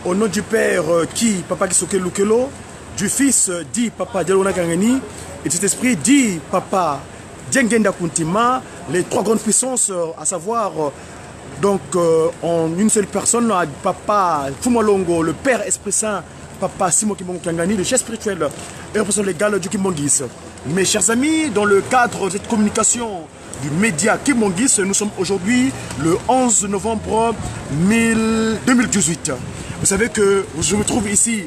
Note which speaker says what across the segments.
Speaker 1: Au nom du Père qui, Papa Kisoke Lukelo, du Fils dit Papa Dialona Kangani, et de cet esprit dit Papa Diengenda Kuntima, les trois grandes puissances, à savoir donc en une seule personne, Papa Fumalongo, le Père Esprit Saint, Papa Simon Kimbongo Kangani, le chef spirituel et le représentant légal du Kimbongis. Mes chers amis, dans le cadre de cette communication du média Kimbongis, nous sommes aujourd'hui le 11 novembre 2018. Vous savez que je me trouve ici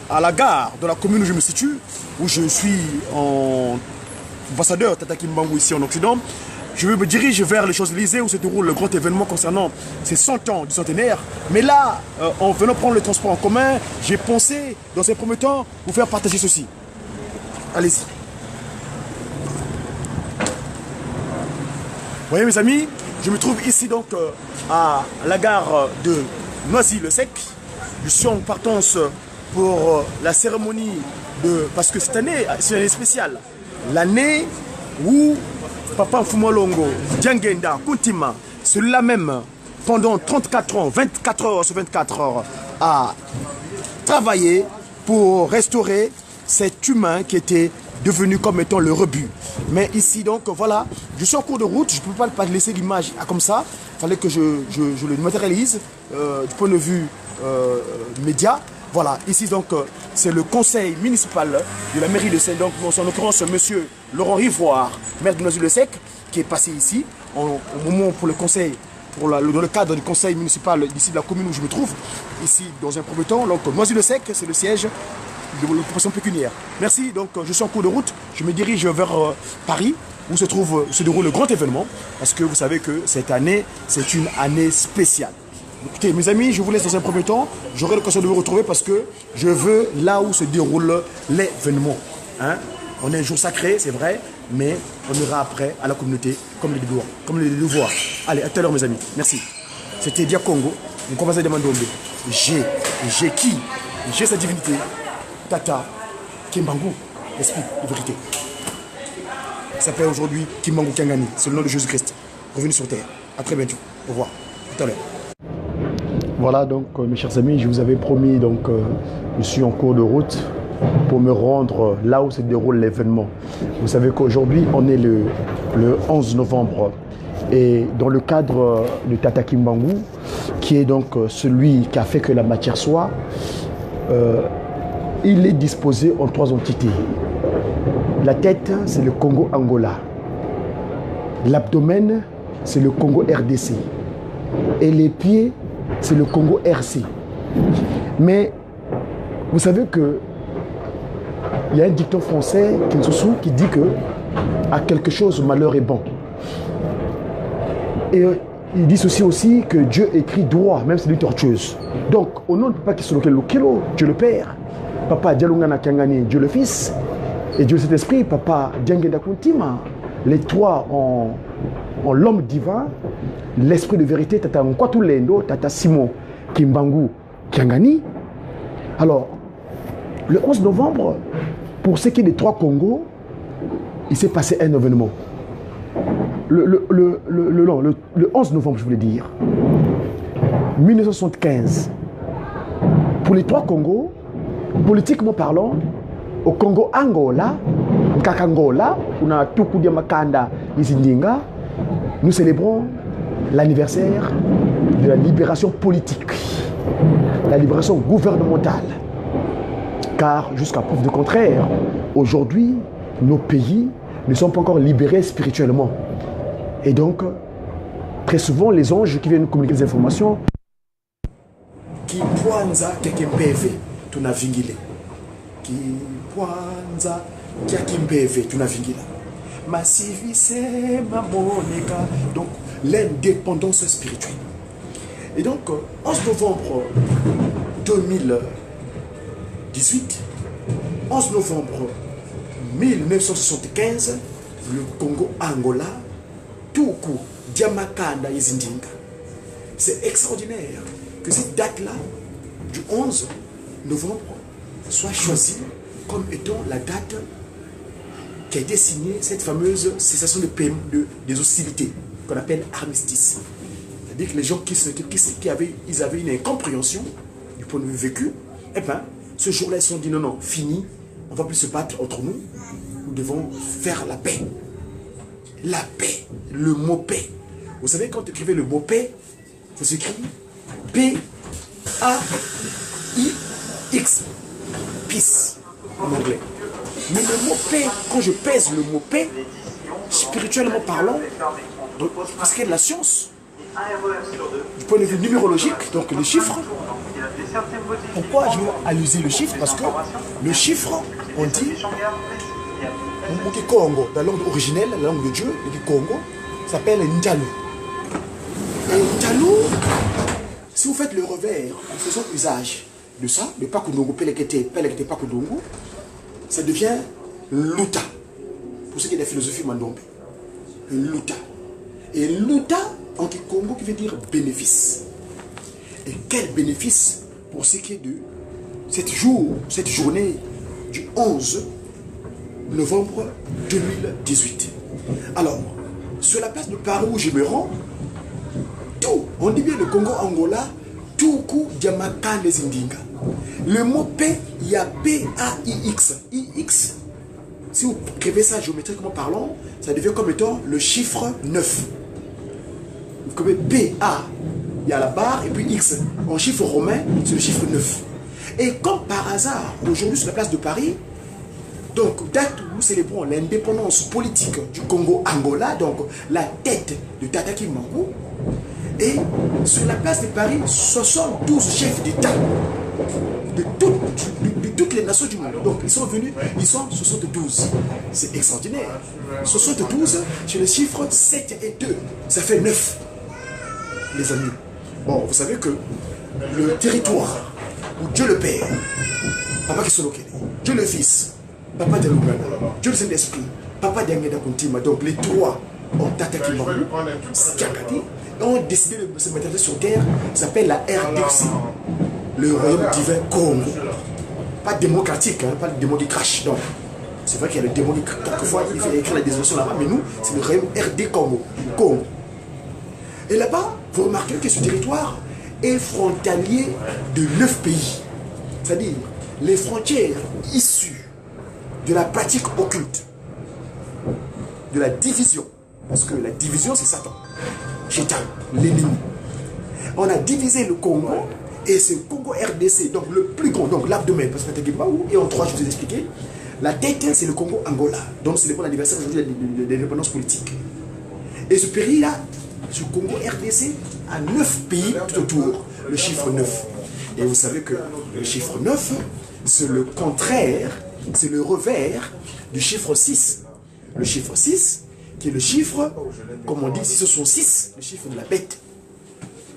Speaker 1: à la gare de la commune où je me situe, où je suis en ambassadeur Tata Kimbangu ici en Occident. Je me dirige vers les Champs-Élysées où se déroule le grand événement concernant ces 100 ans du centenaire. Mais là, en venant prendre le transport en commun, j'ai pensé, dans ces premiers temps, vous faire partager ceci. Allez-y. Vous voyez mes amis, je me trouve ici donc à la gare de Noisy-le-Sec. Je suis en partance pour la cérémonie de... Parce que cette année, c'est une année spéciale. L'année où Papa Fumalongo, Diangenda, Kuntima, celui-là même, pendant 34 ans, 24 heures sur 24 heures, a travaillé pour restaurer cet humain qui était devenu comme étant le rebut. Mais ici donc, voilà, je suis en cours de route, je ne peux pas laisser l'image comme ça. Il fallait que je le matérialise du point de vue média. Voilà, ici donc, c'est le conseil municipal de la mairie de Sec, donc en l'occurrence, monsieur Laurent Rivoire, maire de Noisy-le-Sec, qui est passé ici, au moment pour le conseil, dans le cadre du conseil municipal d'ici de la commune où je me trouve, ici dans un premier temps. Donc Noisy-le-Sec, c'est le siège de l'occupation pécuniaire. Merci, donc je suis en cours de route, je me dirige vers Paris, où se déroule le grand événement, parce que vous savez que cette année, c'est une année spéciale. Écoutez, mes amis, je vous laisse dans un premier temps. J'aurai l'occasion de vous retrouver parce que je veux là où se déroule l'événement. Hein? On est un jour sacré, c'est vrai, mais on ira après à la communauté comme les devoirs. Allez, à tout à l'heure, mes amis. Merci. C'était Dia Congo. On commence à demander j'ai qui? J'ai sa divinité. Tata Kimbangu, l'esprit de vérité. Il s'appelle aujourd'hui Kimbangu Kangani. C'est le nom de Jésus-Christ. Revenu sur terre. À très bientôt. Au revoir. À tout à l'heure. Voilà donc mes chers amis, je vous avais promis, donc je suis en cours de route pour me rendre là où se déroule l'événement. Vous savez qu'aujourd'hui on est le 11 novembre et dans le cadre de Tata Kimbangu, qui est donc celui qui a fait que la matière soit, il est disposé en trois entités. La tête, c'est le Congo-Angola. L'abdomen, c'est le Congo-RDC. Et les pieds, c'est le Congo RC. Mais vous savez que il y a un dicton français qui dit que à quelque chose malheur est bon. Et il dit ceci aussi que Dieu écrit droit, même si c'est une tortueuse. Donc au nom de Papa Kisoke Lukelo, Dieu le Père, Papa Dialona Kangani, Dieu le Fils, et Dieu cet esprit, Papa Diangenda Kuntima, les trois en l'homme divin, l'esprit de vérité, Tata Nkwatulendo, Tata Simon Kimbangu Kangani. Alors, le 11 novembre, pour ce qui est des trois Congos, il s'est passé un événement. Le 11 novembre, je voulais dire, 1975. Pour les trois Congos, politiquement parlant, au Congo Angola, Kakangola, on a Tukudia Makanda, Izindinga, nous célébrons l'anniversaire de la libération politique, la libération gouvernementale. Car jusqu'à preuve du contraire, aujourd'hui, nos pays ne sont pas encore libérés spirituellement. Et donc, très souvent, les anges qui viennent nous communiquer des informations, qui poinza kekembeve tunavingile, qui poinza kekembeve tunavingile. Massivise mamoneka. Donc l'indépendance spirituelle. Et donc 11 novembre 2018, 11 novembre 1975, le Congo Angola, Tuku Diamakanda Izindinga. C'est extraordinaire que cette date-là, du 11 novembre, soit choisie comme étant la date qui a été signée, cette fameuse cessation des hostilités, qu'on appelle armistice. C'est-à-dire que les gens ils avaient une incompréhension du point de vue vécu, eh bien, ce jour-là, ils se sont dit non, non, fini, on ne va plus se battre entre nous, nous devons faire la paix. La paix, le mot paix. Vous savez, quand tu écrivez le mot paix, ça s'écrit P-A-I-X, peace, en anglais. Mais le mot paix, quand je pèse le mot paix, spirituellement parlant, parce qu'il y a de la science, du point de vue numérologique, donc les chiffres. Pourquoi je vais user le chiffre? Parce que le chiffre, on dit, au Congo, dans la langue originelle, la langue de Dieu, le Congo, s'appelle Ndjalou. Et Ndjalou, si vous faites le revers en faisant usage de ça, le Pakundongo, Pelekete, Pakundongo, ça devient Luta. Pour ceux qui ont la philosophie Mandombe. Luta. Et Luta, en Congo, qui veut dire bénéfice. Et quel bénéfice pour ce qui est de cette journée du 11 novembre 2018. Alors, sur la place de Paris où je me rends, tout, on dit bien le Congo-Angola, tout coup, Diamaka les Indinga. Le mot P, il y a P-A-I-X. I-X, si vous écrivez ça géométriquement parlant, ça devient comme étant le chiffre 9. Vous écrivez P-A, il y a la barre, et puis X. En chiffre romain, c'est le chiffre 9. Et comme par hasard, aujourd'hui sur la place de Paris, donc date où nous célébrons l'indépendance politique du Congo-Angola, donc la tête de Tata Kimbangu, et sur la place de Paris, 72 chefs d'État de toutes les nations du monde. Donc ils sont venus, ils sont 72. C'est extraordinaire. 72, c'est le chiffre 7 et 2. Ça fait 9, les amis. Bon, vous savez que le territoire où Dieu le Père, Papa Kisoloke, Dieu le Fils, Papa de Lugana, Dieu le Saint-Esprit, Papa d'Angeda Kuntima, donc les trois ont attaqué Skakati, ont décidé de se mettre sur terre, ça s'appelle la RDC, le royaume divin Congo. Pas démocratique, hein, pas le démon qui crache, non. C'est vrai qu'il y a le démon qui quelquefois il fait écrire la désolation là-bas, mais nous, c'est le royaume RD Congo. Et là-bas, vous remarquez que ce territoire est frontalier de 9 pays. C'est-à-dire, les frontières issues de la pratique occulte, de la division, parce que la division c'est Satan, Chétan, l'ennemi. On a divisé le Congo, et c'est le Congo RDC, donc le plus grand, donc l'abdomen, parce que et en 3 je vous ai expliqué, la tête c'est le Congo Angola, donc c'est l'anniversaire aujourd'hui de l'indépendance politique. Et ce pays-là, ce Congo RDC, a 9 pays tout autour, le chiffre 9. Et vous savez que le chiffre 9, c'est le contraire, c'est le revers du chiffre 6. Le chiffre 6, qui est le chiffre, comme on dit, si ce sont 6, le chiffre de la bête.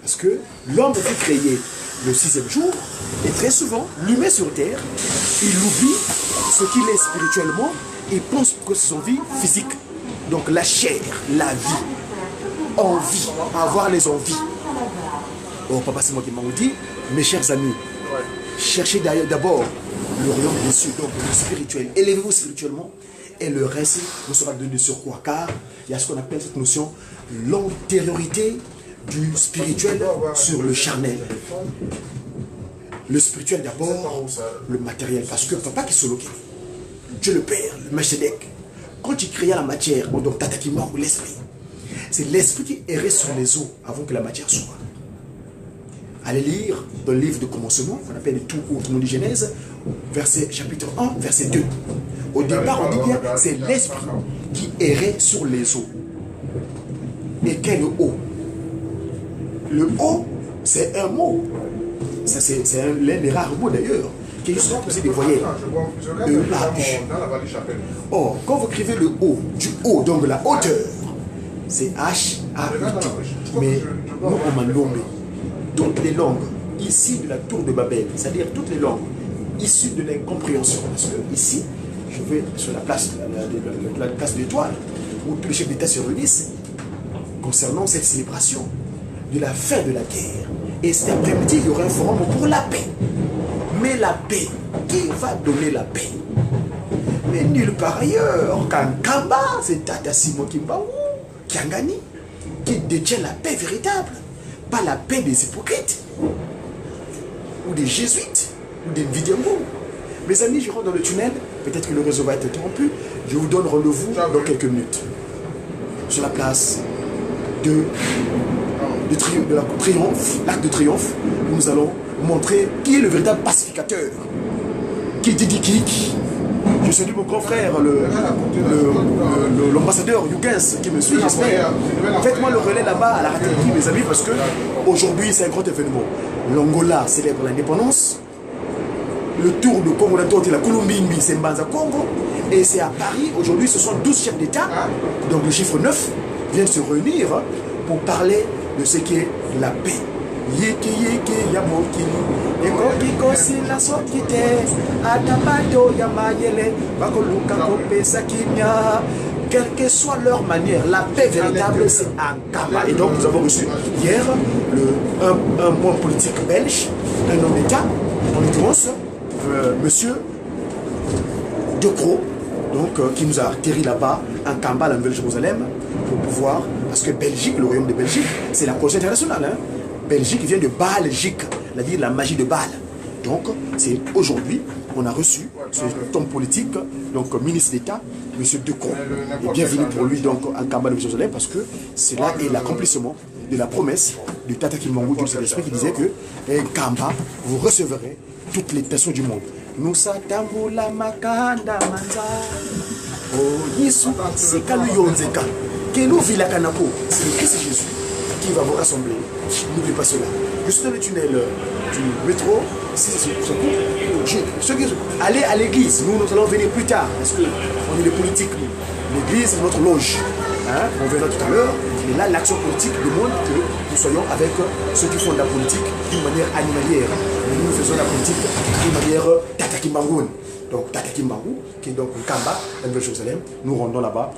Speaker 1: Parce que l'homme fut créé le 6e jour, et très souvent, l'humain sur terre, il oublie ce qu'il est spirituellement, et pense que c'est son vie physique. Donc la chair, la vie, envie, avoir les envies. Oh, papa, c'est moi qui m'en dit, mes chers amis, cherchez d'abord le royaume des cieux, donc le spirituel. Élevez-vous spirituellement et le reste vous sera donné sur quoi? Car il y a ce qu'on appelle cette notion, l'antériorité du spirituel sur le charnel. Le spirituel d'abord, le matériel. Parce que papa qui se loquait, Dieu le Père, le Meshedek, quand il créa la matière, donc Tatakima ou l'esprit, c'est l'esprit qui errait sur les eaux avant que la matière soit. Allez lire dans le livre de commencement, qu'on appelle le tout autrement de Genèse, chapitre 1, verset 2. Au départ, on dit bien, c'est l'esprit qui errait sur les eaux. Et qu'est le eau? Le eau, c'est un mot. C'est l'un des rares mots d'ailleurs, qui est juste composé des voyelles. Or, quand vous écrivez le haut, du haut, donc la hauteur, c'est H-A-U-T. Mais nous, au Mandombe, toutes les langues issues de la tour de Babel, c'est-à-dire toutes les langues issues de l'incompréhension, parce que ici, je vais sur la place de l'Étoile, où tous les chefs d'État se réunissent, concernant cette célébration de la fin de la guerre. Et cet après-midi, il y aura un forum pour la paix. Mais la paix, qui va donner la paix? Mais nulle part ailleurs. Kankamba, c'est Tata Simon Kimbaou, Kiangani, qui détient la paix véritable, pas la paix des hypocrites. ou des jésuites, ou des Vidiango. Mes amis, je rentre dans le tunnel, peut-être que le réseau va être interrompu, je vous donne rendez-vous dans quelques minutes. Sur la place de la triomphe, l'arc de triomphe, où nous allons montrer qui est le véritable pacificateur. Qui dit qui. Je salue mon grand frère, l'ambassadeur Yugens qui me suit, j'espère. Faites-moi le relais là-bas à la raterie, mes amis, parce que aujourd'hui c'est un grand événement. L'Angola célèbre l'indépendance. Le tour de Congo, la Colombie, c'est Mbanza Congo. Et c'est à Paris, aujourd'hui, ce sont 12 chefs d'État, donc le chiffre 9, viennent se réunir pour parler de ce qui est la paix. Yeke yamoki, ekokiko sila sokite, atabato yamayele, bakoluka kopesa kimia. Quelle que soit leur manière, la paix véritable, c'est un Kamba. Et donc, nous avons reçu hier un homme politique belge, un homme d'État, en l'occurrence, monsieur Decroix, donc, qui nous a atterri là-bas, en Kamba, la Nouvelle-Jérusalem, pour pouvoir, parce que Belgique, le royaume de Belgique, c'est la cause internationale. Hein. Belgique vient de Baalgique, c'est-à-dire la magie de Baal. Donc, c'est aujourd'hui, on a reçu ce homme politique, donc ministre d'État, M. Decroix. Et bienvenue pour lui donc à Kamba de Jérusalem, parce que cela est l'accomplissement de la promesse de Tata Kimbangu du Saint-Esprit qui disait que Kamba, vous recevrez toutes les personnes du monde. Nous satangu la makanda manza. Oh, Yesu, c'est Kaluyonzeka. Que nous vit la Kanako, c'est le Christ Jésus qui va vous rassembler. N'oubliez pas cela. Je suis dans le tunnel du métro. Allez à l'église. Nous allons venir plus tard. Parce qu'on est les politiques. L'église est notre loge. Hein? On verra tout à l'heure. Et là, l'action politique demande que nous soyons avec ceux qui font de la politique d'une manière animalière. Mais nous faisons la politique d'une manière Tata Kimbangu. Donc Tata Kimbangu, qui est donc Kamba, la Nouvelle-Jérusalem. Nous rendons là-bas.